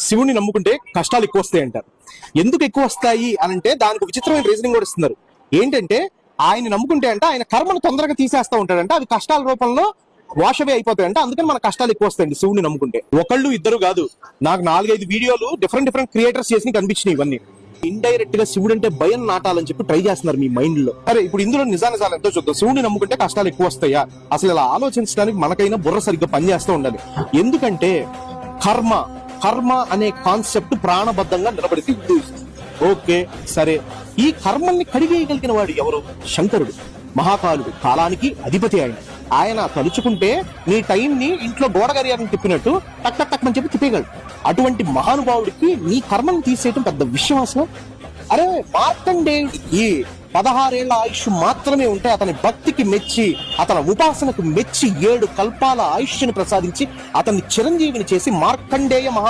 శివుని నమ్ముకుంటే కష్టాలు ఎక్కువ వస్తాయి అంటారు. ఎందుకు ఎక్కువ వస్తాయి అని అంటే దానికి విచిత్రమైన రీజనింగ్ కూడా ఇస్తున్నారు. ఏంటంటే ఆయన నమ్ముకుంటే అంటే ఆయన కర్మను తొందరగా తీసేస్తా ఉంటాడంటే అవి కష్టాల రూపంలో వాషవే అయిపోతాయంటే అందుకని మన కష్టాలు ఎక్కువ వస్తాయండి శివుని నమ్ముకుంటే. ఒకళ్ళు ఇద్దరు కాదు, నాకు 4-5 వీడియోలు డిఫరెంట్ క్రియేటర్స్ చేసి కనిపించినాయి. ఇవన్నీ ఇండైరెక్ట్ గా శివుడు అంటే భయం నాటాలని చెప్పి ట్రై చేస్తున్నారు మీ మైండ్ లో. అరే ఇప్పుడు ఇందులో నిజానిజాలు ఎంతో చూద్దాం. శివుని నమ్ముకుంటే కష్టాలు ఎక్కువ వస్తాయా? అసలు ఇలా ఆలోచించడానికి మనకైనా బుర్ర సరిగ్గా పనిచేస్తూ ఉండాలి. ఎందుకంటే కర్మ అనే కాన్సెప్ట్ ప్రాణబద్ధంగా నిలబడితే ఓకే సరే, ఈ కర్మల్ని కడిగేయగలిగిన వాడు ఎవరు? శంకరుడు, మహాకాలుడు, కాలానికి అధిపతి. ఆయన తలుచుకుంటే నీ టైం ని ఇంట్లో గోడ గడియారం తిప్పినట్టు టక్ టక్ టక్ అని చెప్పి తిప్పేయగలడు. అటువంటి మహానుభావుడికి నీ కర్మను తీసేయటం పెద్ద విషయం అసలు. అరే మార్కండేయుడికి 16 ఏళ్ల ఆయుష్ మాత్రమే ఉంటే అతని భక్తికి మెచ్చి, అతని ఉపాసనకు మెచ్చి 7 కల్పాల ఆయుష్ను ప్రసాదించి అతన్ని చిరంజీవిని చేసి మార్కండేయ మహా